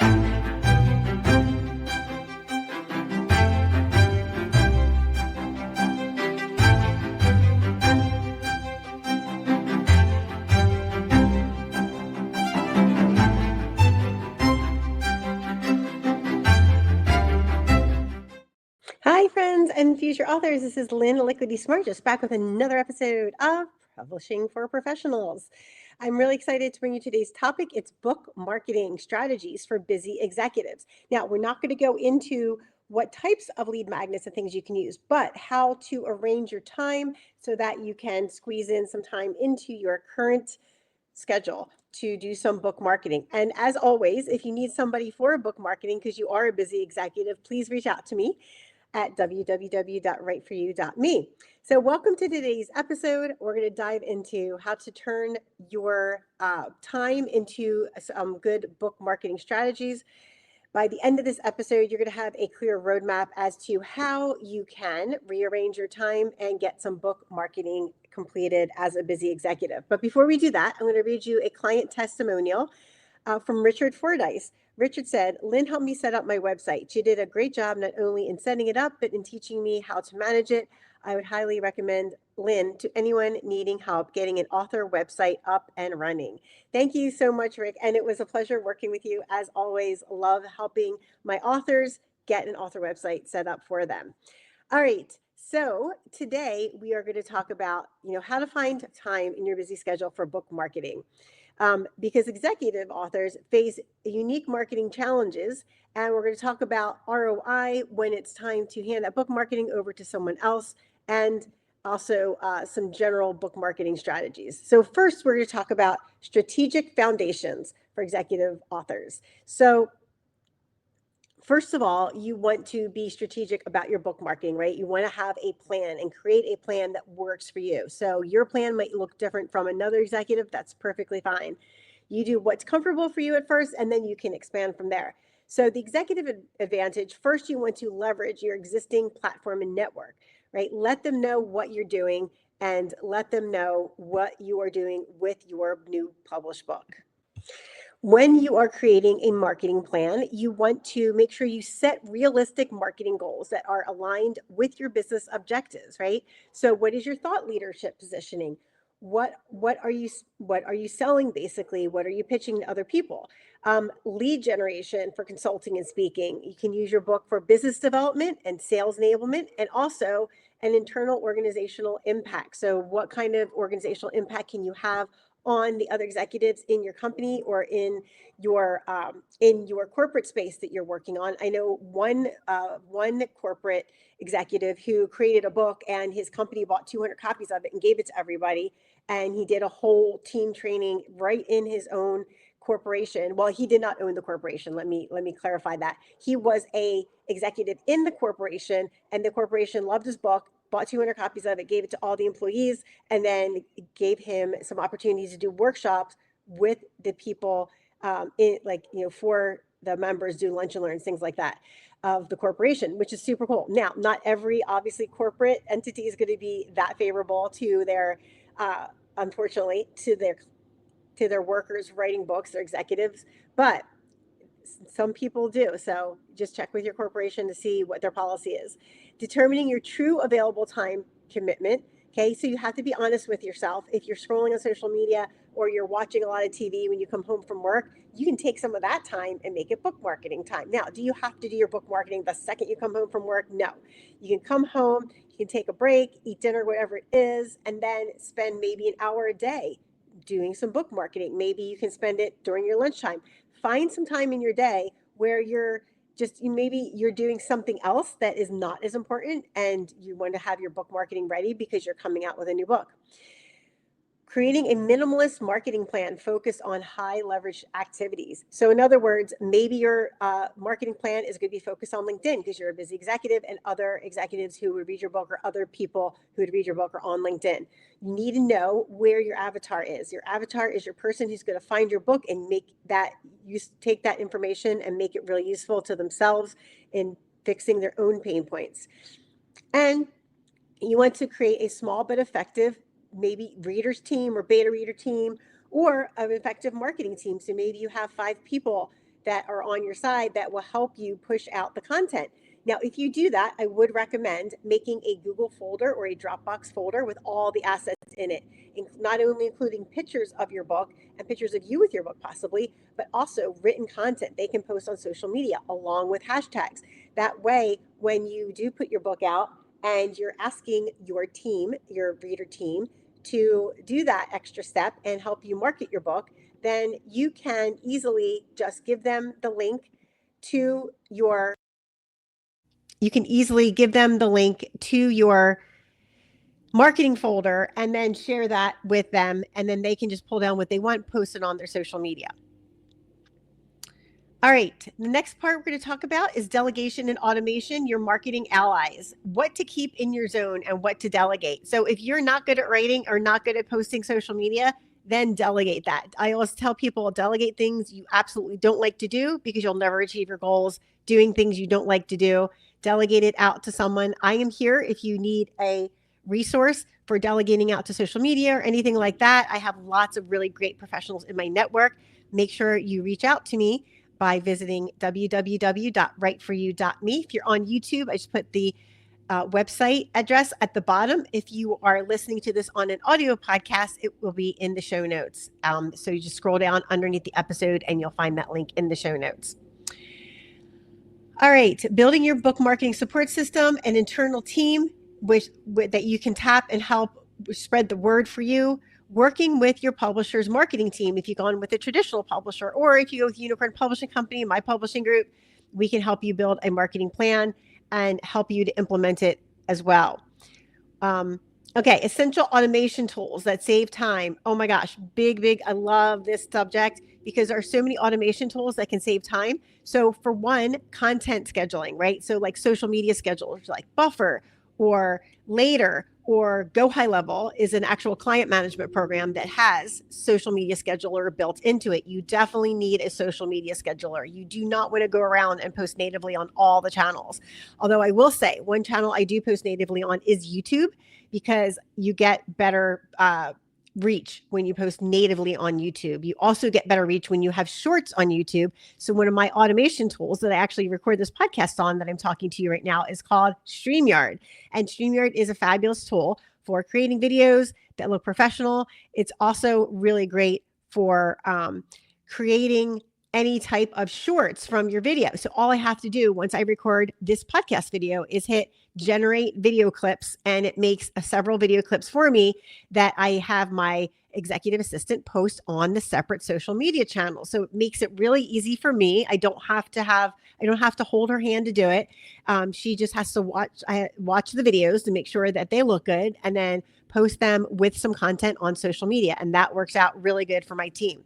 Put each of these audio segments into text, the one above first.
Hi, friends and future authors. This is Lynn Liquidy Smart, just back with another episode of Publishing for Professionals. I'm really excited to bring you today's topic. It's book marketing strategies for busy executives. Now, we're not going to go into what types of lead magnets and things you can use, but how to arrange your time so that you can squeeze in some time into your current schedule to do some book marketing. And as always, if you need somebody for book marketing because you are a busy executive, please reach out to me at www.writeforyou.me. So welcome to today's episode. We're going to dive into how to turn your time into some good book marketing strategies. By the end of this episode, you're going to have a clear roadmap as to how you can rearrange your time and get some book marketing completed as a busy executive. But before we do that, I'm going to read you a client testimonial from Richard Fordyce. Richard said, Lynn helped me set up my website. She did a great job not only in setting it up, but in teaching me how to manage it. I would highly recommend Lynn to anyone needing help getting an author website up and running. Thank you so much, Rick. And it was a pleasure working with you. As always, love helping my authors get an author website set up for them. All right. So today we are going to talk about, how to find time in your busy schedule for book marketing. Because executive authors face unique marketing challenges, and we're going to talk about ROI when it's time to hand that book marketing over to someone else, and also some general book marketing strategies. So first, we're going to talk about strategic foundations for executive authors. So first of all, you want to be strategic about your book marketing, right? You want to have a plan and create a plan that works for you. So your plan might look different from another executive. That's perfectly fine. You do what's comfortable for you at first, and then you can expand from there. So the executive advantage, first you want to leverage your existing platform and network, right? Let them know what you're doing and let them know what you are doing with your new published book. When you are creating a marketing plan, you want to make sure you set realistic marketing goals that are aligned with your business objectives, right? So what is your thought leadership positioning? What are you selling basically? What are you pitching to other people? Lead generation for consulting and speaking. You can use your book for business development and sales enablement, and also an internal organizational impact. So what kind of organizational impact can you have on the other executives in your company or in your corporate space that you're working on? I know one corporate executive who created a book, and his company bought 200 copies of it and gave it to everybody, and he did a whole team training right in his own corporation. Well, he did not own the corporation. Let me clarify that. He was a executive in the corporation, and the corporation loved his book, bought 200 copies of it, gave it to all the employees, and then gave him some opportunities to do workshops with the people for the members, do lunch and learns, things like that, of the corporation, which is super cool. Now, not every obviously corporate entity is going to be that favorable to their, unfortunately, to their workers writing books, their executives, but some people do. So just check with your corporation to see what their policy is. Determining your true available time commitment. Okay, so you have to be honest with yourself. If you're scrolling on social media or you're watching a lot of TV when you come home from work, you can take some of that time and make it book marketing time. Now, do you have to do your book marketing the second you come home from work? No. You can come home, you can take a break, eat dinner, whatever it is, and then spend maybe an hour a day doing some book marketing. Maybe you can spend it during your lunchtime. Find some time in your day where maybe you're doing something else that is not as important, and you want to have your book marketing ready because you're coming out with a new book. Creating a minimalist marketing plan focused on high leverage activities. So in other words, maybe your marketing plan is going to be focused on LinkedIn because you're a busy executive, and other executives who would read your book or other people who would read your book are on LinkedIn. You need to know where your avatar is. Your avatar is your person who's going to find your book and take that information and make it really useful to themselves in fixing their own pain points. And you want to create a small but effective maybe readers team or beta reader team, or an effective marketing team. So maybe you have 5 people that are on your side that will help you push out the content. Now, if you do that, I would recommend making a Google folder or a Dropbox folder with all the assets in it, not only including pictures of your book and pictures of you with your book possibly, but also written content they can post on social media along with hashtags. That way, when you do put your book out and you're asking your team, your reader team, to do that extra step and help you market your book, then you can easily just give them the link to your marketing folder and then share that with them, and then they can just pull down what they want, post it on their social media. All right, the next part we're going to talk about is delegation and automation, your marketing allies, what to keep in your zone and what to delegate. So if you're not good at writing or not good at posting social media, then delegate that. I always tell people, delegate things you absolutely don't like to do because you'll never achieve your goals. Doing things you don't like to do, delegate it out to someone. I am here if you need a resource for delegating out to social media or anything like that. I have lots of really great professionals in my network. Make sure you reach out to me by visiting www.writeforyou.me. If you're on YouTube, I just put the website address at the bottom. If you are listening to this on an audio podcast, it will be in the show notes. So you just scroll down underneath the episode and you'll find that link in the show notes. All right, building your book marketing support system, an internal team that you can tap and help spread the word for you. Working with your publisher's marketing team, if you've gone with a traditional publisher, or if you go with Unicorn Publishing Company, my publishing group, we can help you build a marketing plan and help you to implement it as well. Okay, essential automation tools that save time. Oh my gosh, big. I love this subject because there are so many automation tools that can save time. So for one, content scheduling, right? So like social media schedulers like Buffer or Later or Go High Level is an actual client management program that has social media scheduler built into it. You definitely need a social media scheduler. You do not want to go around and post natively on all the channels. Although I will say one channel I do post natively on is YouTube, because you get better reach when you post natively on YouTube. You also get better reach when you have shorts on YouTube. So one of my automation tools that I actually record this podcast on that I'm talking to you right now is called StreamYard. And StreamYard is a fabulous tool for creating videos that look professional. It's also really great for creating any type of shorts from your video. So all I have to do once I record this podcast video is hit generate video clips, and it makes several video clips for me that I have my executive assistant post on the separate social media channel. So it makes it really easy for me. I don't have to hold her hand to do it. She just has to watch the videos to make sure that they look good and then post them with some content on social media. And that works out really good for my team.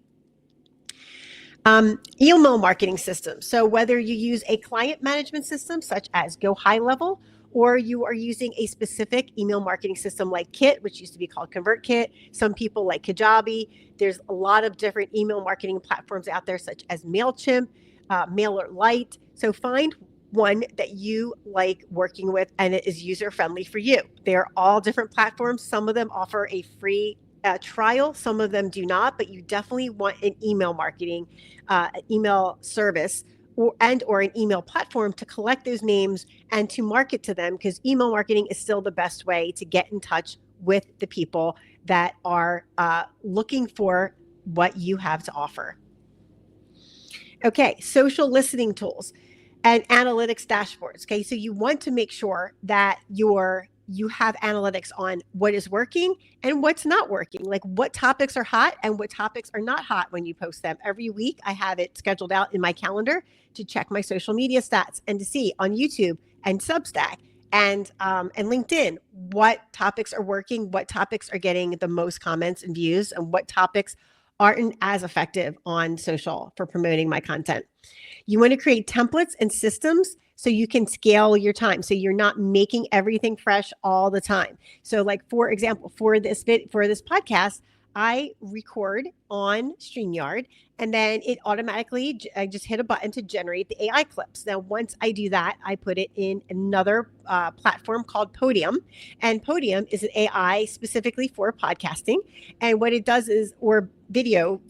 Email marketing system. So whether you use a client management system such as Go High Level, or you are using a specific email marketing system like Kit, which used to be called ConvertKit. Some people like Kajabi. There's a lot of different email marketing platforms out there, such as MailChimp, MailerLite. So find one that you like working with and it is user-friendly for you. They're all different platforms. Some of them offer a free trial. Some of them do not, but you definitely want an email marketing, email service or an email platform to collect those names and to market to them, because email marketing is still the best way to get in touch with the people that are looking for what you have to offer. Okay, social listening tools and analytics dashboards. Okay, so you want to make sure that you have analytics on what is working and what's not working, like what topics are hot and what topics are not hot when you post them. Every week, I have it scheduled out in my calendar to check my social media stats and to see on YouTube and Substack and LinkedIn what topics are working, what topics are getting the most comments and views, and what topics aren't as effective on social for promoting my content. You want to create templates and systems so you can scale your time. So you're not making everything fresh all the time. So like, for example, for this podcast, I record on StreamYard, and then it automatically, I just hit a button to generate the AI clips. Now, once I do that, I put it in another platform called Podium. And Podium is an AI specifically for podcasting. And what it does is, or video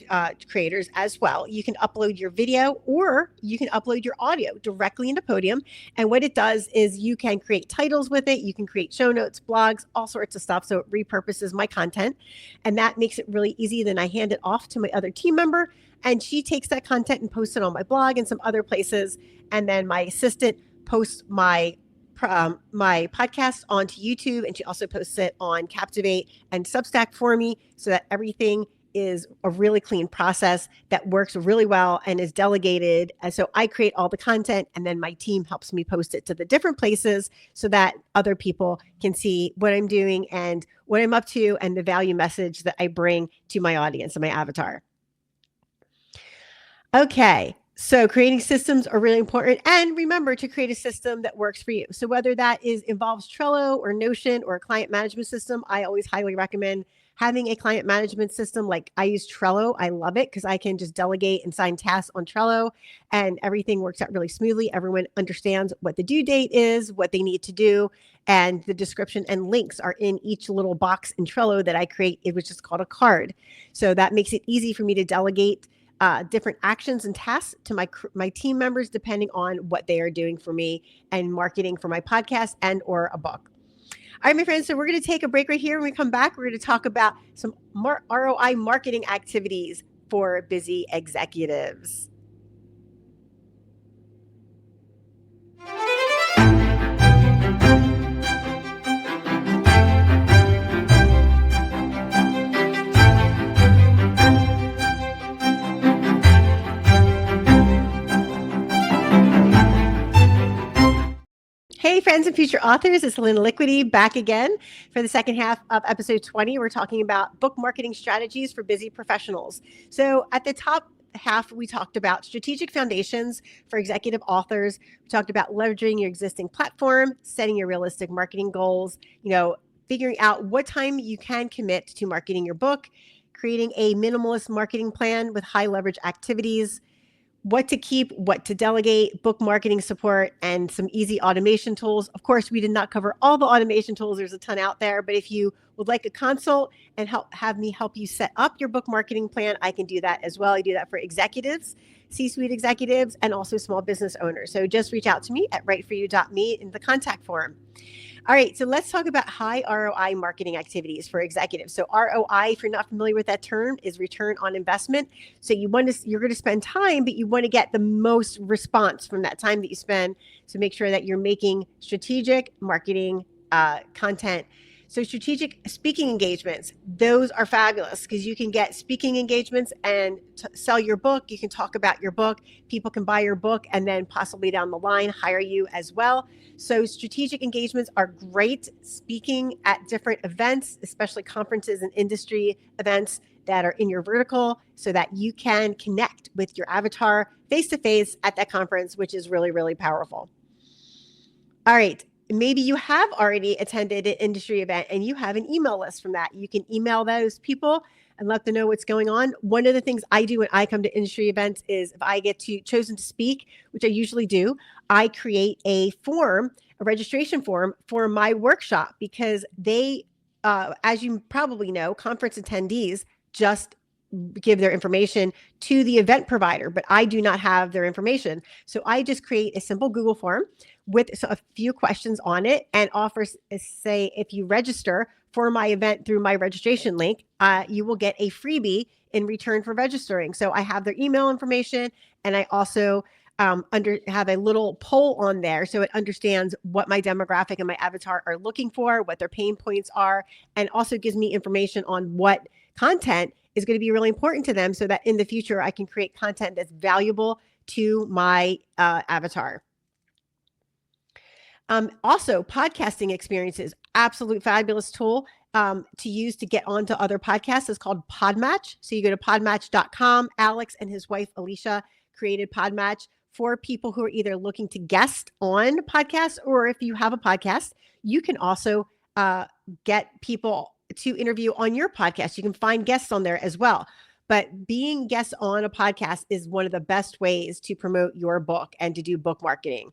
creators as well. You can upload your video or you can upload your audio directly into Podium. And what it does is you can create titles with it. You can create show notes, blogs, all sorts of stuff. So it repurposes my content. And that makes it really easy. Then I hand it off to my other team member, and she takes that content and posts it on my blog and some other places. And then my assistant posts my podcast onto YouTube, and she also posts it on Captivate and Substack for me, so that everything is a really clean process that works really well and is delegated. And so I create all the content, and then my team helps me post it to the different places so that other people can see what I'm doing and what I'm up to and the value message that I bring to my audience and my avatar. Okay. So creating systems are really important, and remember to create a system that works for you. So whether that involves Trello or Notion or a client management system, I always highly recommend having a client management system. Like I use Trello. I love it because I can just delegate and sign tasks on Trello, and everything works out really smoothly. Everyone understands what the due date is, what they need to do, and the description and links are in each little box in Trello that I create. It was just called a card. So that makes it easy for me to delegate different actions and tasks to my team members, depending on what they are doing for me and marketing for my podcast and or a book. All right, my friends, so we're going to take a break right here. When we come back, we're going to talk about some ROI marketing activities for busy executives. Hey, friends and future authors, it's Lynn Liquidy back again for the second half of episode 20. We're talking about book marketing strategies for busy professionals. So at the top half, we talked about strategic foundations for executive authors. We talked about leveraging your existing platform, setting your realistic marketing goals, figuring out what time you can commit to marketing your book, creating a minimalist marketing plan with high leverage activities, what to keep, what to delegate, book marketing support, and some easy automation tools. Of course, we did not cover all the automation tools. There's a ton out there, but if you would like a consult and have me help you set up your book marketing plan, I can do that as well. I do that for executives, C-suite executives, and also small business owners. So just reach out to me at writeforyou.me in the contact form. All right, so let's talk about high ROI marketing activities for executives. So ROI, if you're not familiar with that term, is return on investment. So you're going to spend time, but you want to get the most response from that time that you spend. So make sure that you're making strategic marketing content. So strategic speaking engagements, those are fabulous because you can get speaking engagements and sell your book. You can talk about your book. People can buy your book and then possibly down the line hire you as well. So strategic engagements are great. Speaking at different events, especially conferences and industry events that are in your vertical, so that you can connect with your avatar face-to-face at that conference, which is really, really powerful. All right. Maybe you have already attended an industry event and you have an email list from that. You can email those people and let them know what's going on. One of the things I do when I come to industry events is if I get chosen to speak, which I usually do, I create a registration form for my workshop, because they, as you probably know, conference attendees just give their information to the event provider, but I do not have their information. So I just create a simple Google form with a few questions on it and offers, say, if you register for my event through my registration link, you will get a freebie in return for registering. So I have their email information, and I also have a little poll on there so it understands what my demographic and my avatar are looking for, what their pain points are, and also gives me information on what content is going to be really important to them so that in the future I can create content that's valuable to my avatar. Also, podcasting experiences, absolute fabulous tool to use to get onto other podcasts. It's called Podmatch. So you go to podmatch.com. Alex and his wife, Alicia, created Podmatch for people who are either looking to guest on podcasts, or if you have a podcast, you can also get people to interview on your podcast. You can find guests on there as well. But being guests on a podcast is one of the best ways to promote your book and to do book marketing.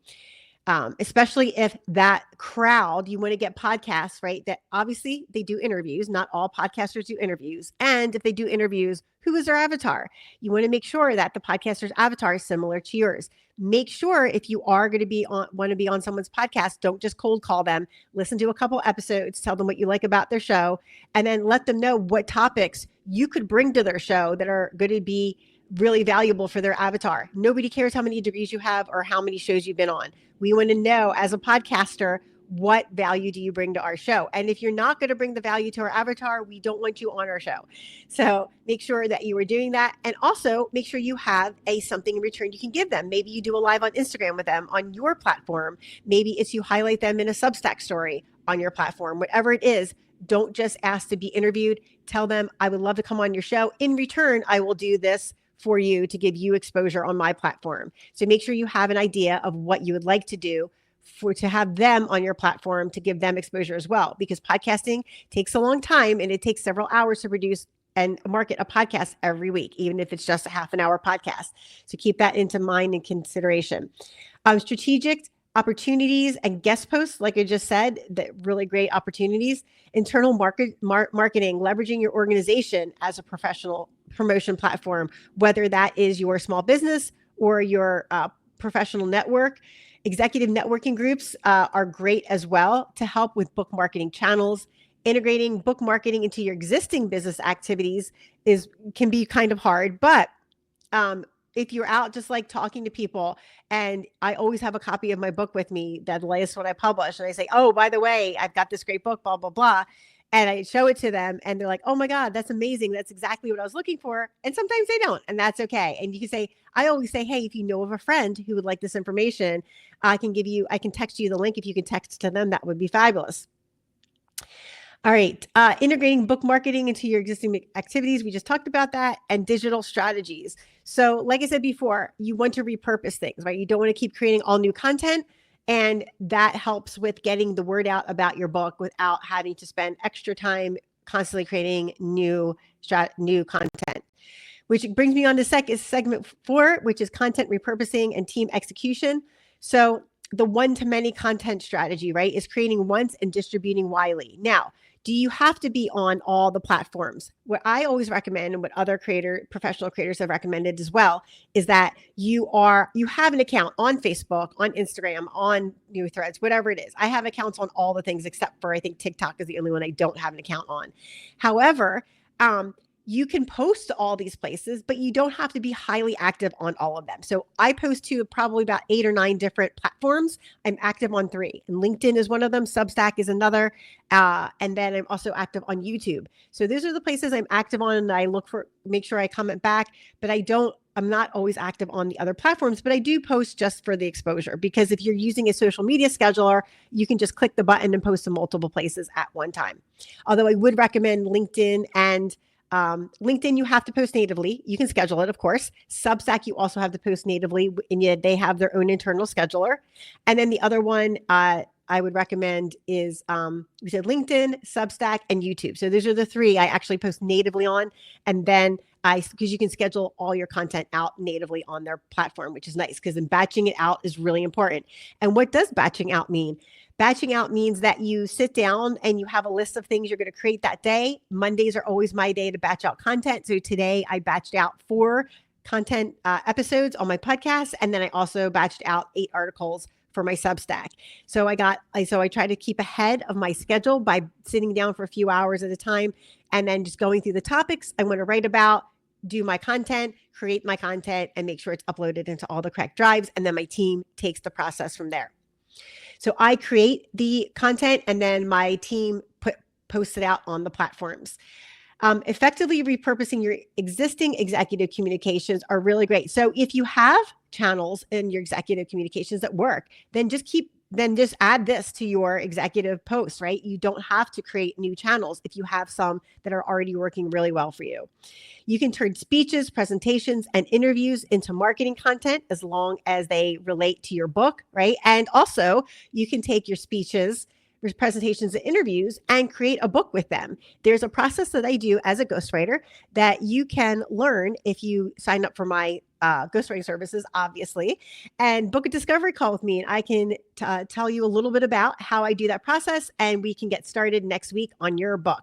Especially if that crowd, you want to get podcasts, right? That obviously they do interviews. Not all podcasters do interviews. And if they do interviews, who is their avatar? You want to make sure that the podcaster's avatar is similar to yours. Make sure if you are going to be on, want to be on someone's podcast, don't just cold call them. Listen to a couple episodes, tell them what you like about their show, and then let them know what topics you could bring to their show that are going to be really valuable for their avatar. Nobody cares how many degrees you have or how many shows you've been on. We want to know, as a podcaster, what value do you bring to our show? And if you're not going to bring the value to our avatar, we don't want you on our show. So make sure that you are doing that. And also make sure you have something in return you can give them. Maybe you do a live on Instagram with them on your platform. Maybe it's you highlight them in a Substack story on your platform. Whatever it is, don't just ask to be interviewed. Tell them, I would love to come on your show. In return, I will do this for you to give you exposure on my platform. So make sure you have an idea of what you would like to do to have them on your platform, to give them exposure as well, because podcasting takes a long time and it takes several hours to produce and market a podcast every week, even if it's just a half an hour podcast. So keep that into mind and consideration. Strategic opportunities and guest posts, like I just said, that really great opportunities. Internal marketing, leveraging your organization as a professional promotion platform, whether that is your small business or your professional network. Executive networking groups are great as well to help with book marketing channels. Integrating book marketing into your existing business activities can be kind of hard, but if you're out just like talking to people, and I always have a copy of my book with me, that latest one I publish, and I say, oh, by the way, I've got this great book, blah, blah, blah. And I show it to them and they're like, oh my God, that's amazing. That's exactly what I was looking for. And sometimes they don't, and that's okay. And you can say, I always say, hey, if you know of a friend who would like this information, I can text you the link. If you can text to them, that would be fabulous. All right. Integrating book marketing into your existing activities. We just talked about that. And digital strategies. So like I said before, you want to repurpose things, right? You don't want to keep creating all new content. And that helps with getting the word out about your book without having to spend extra time constantly creating new content. Which brings me on to segment 4, which is content repurposing and team execution. So the one-to-many content strategy, right, is creating once and distributing widely. Now, do you have to be on all the platforms? What I always recommend, and what other professional creators have recommended as well, is that you have an account on Facebook, on Instagram, on Threads, whatever it is. I have accounts on all the things except for, I think, TikTok is the only one I don't have an account on. However, you can post to all these places, but you don't have to be highly active on all of them. So I post to probably about 8 or 9 different platforms. I'm active on 3, and LinkedIn is one of them. Substack is another. And then I'm also active on YouTube. So those are the places I'm active on, and I make sure I comment back, but I'm not always active on the other platforms, but I do post just for the exposure, because if you're using a social media scheduler, you can just click the button and post to multiple places at one time. Although I would recommend LinkedIn and LinkedIn, you have to post natively. You can schedule it, of course. Substack, you also have to post natively, and yet they have their own internal scheduler. And then the other one I would recommend is we said LinkedIn, Substack, and YouTube. So those are the 3 I actually post natively on. And then because you can schedule all your content out natively on their platform, which is nice, because then batching it out is really important. And what does batching out mean? Batching out means that you sit down and you have a list of things you're going to create that day. Mondays are always my day to batch out content. So today I batched out 4 content episodes on my podcast. And then I also batched out 8 articles for my Substack. So I try to keep ahead of my schedule by sitting down for a few hours at a time and then just going through the topics I want to write about, do my content, create my content, and make sure it's uploaded into all the correct drives. And then my team takes the process from there. So I create the content and then my team posts it out on the platforms. Effectively repurposing your existing executive communications are really great. So if you have channels in your executive communications that work, then just add this to your executive posts, right? You don't have to create new channels if you have some that are already working really well for you. You can turn speeches, presentations, and interviews into marketing content as long as they relate to your book, right? And also you can take your speeches, presentations and interviews and create a book with them. There's a process that I do as a ghostwriter that you can learn if you sign up for my ghostwriting services, obviously, and book a discovery call with me. And I can tell you a little bit about how I do that process, and we can get started next week on your book.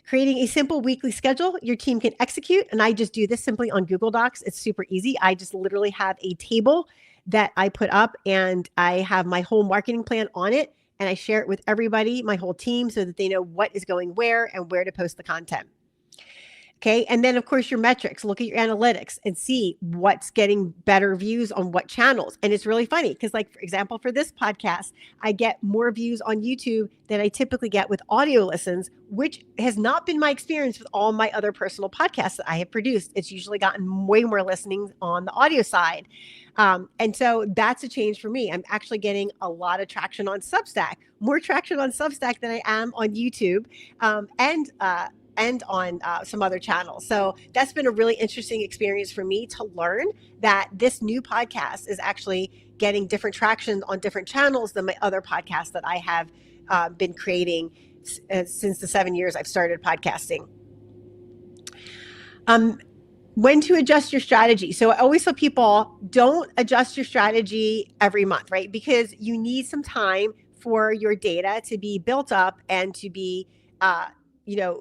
Creating a simple weekly schedule your team can execute. And I just do this simply on Google Docs. It's super easy. I just literally have a table that I put up, and I have my whole marketing plan on it. And I share it with everybody, my whole team, so that they know what is going where and where to post the content. Okay. And then, of course, your metrics, look at your analytics and see what's getting better views on what channels. And it's really funny because, like, for example, for this podcast, I get more views on YouTube than I typically get with audio listens, which has not been my experience with all my other personal podcasts that I have produced. It's usually gotten way more listening on the audio side. And so that's a change for me. I'm actually getting a lot of traction on Substack, more traction on Substack than I am on YouTube. And on some other channels. So that's been a really interesting experience for me to learn that this new podcast is actually getting different traction on different channels than my other podcasts that I have been creating since the 7 years I've started podcasting. When to adjust your strategy. So I always tell people, don't adjust your strategy every month, right? Because you need some time for your data to be built up and to be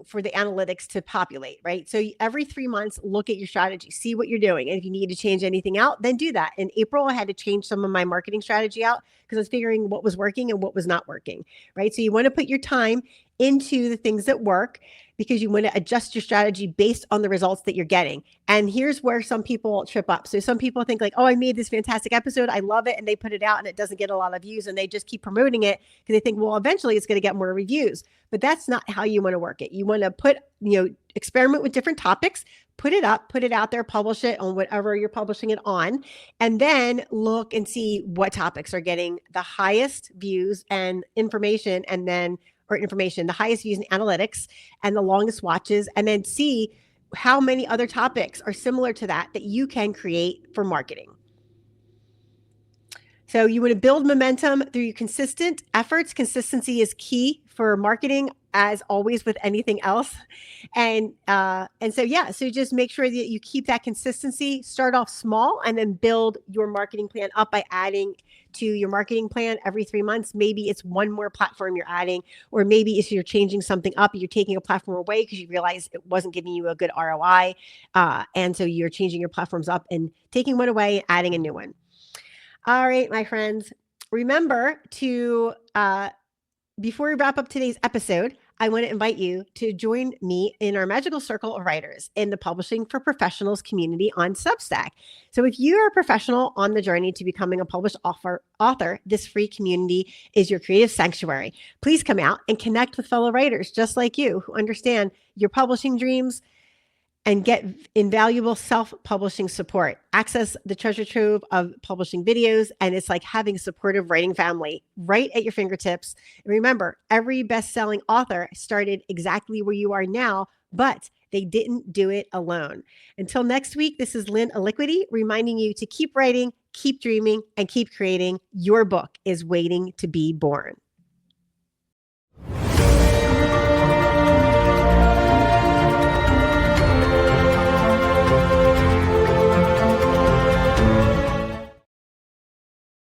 for the analytics to populate, right? So every 3 months, look at your strategy, see what you're doing. And if you need to change anything out, then do that. In April, I had to change some of my marketing strategy out because I was figuring what was working and what was not working, right? So you want to put your time into the things that work because you want to adjust your strategy based on the results that you're getting. And here's where some people trip up. So some people think like, oh, I made this fantastic episode. I love it. And they put it out and it doesn't get a lot of views and they just keep promoting it because they think, well, eventually it's going to get more reviews. But that's not how you want to work it. You want to experiment with different topics, put it out there, publish it on whatever you're publishing it on, and then look and see what topics are getting the highest views and information, the highest views in analytics and the longest watches, and then see how many other topics are similar to that you can create for marketing. So you want to build momentum through your consistent efforts. Consistency is key for marketing, as always with anything else. So just make sure that you keep that consistency. Start off small and then build your marketing plan up by adding to your marketing plan every 3 months. Maybe it's one more platform you're adding, or maybe if you're changing something up, you're taking a platform away because you realize it wasn't giving you a good ROI. And so you're changing your platforms up and taking one away and adding a new one. All right, my friends, remember to, before we wrap up today's episode, I want to invite you to join me in our magical circle of writers in the Publishing for Professionals community on Substack. So if you are a professional on the journey to becoming a published author, this free community is your creative sanctuary. Please come out and connect with fellow writers just like you who understand your publishing dreams and get invaluable self-publishing support. Access the treasure trove of publishing videos, and it's like having a supportive writing family right at your fingertips. And remember, every best-selling author started exactly where you are now, but they didn't do it alone. Until next week, this is Lynn Aliquity reminding you to keep writing, keep dreaming, and keep creating. Your book is waiting to be born.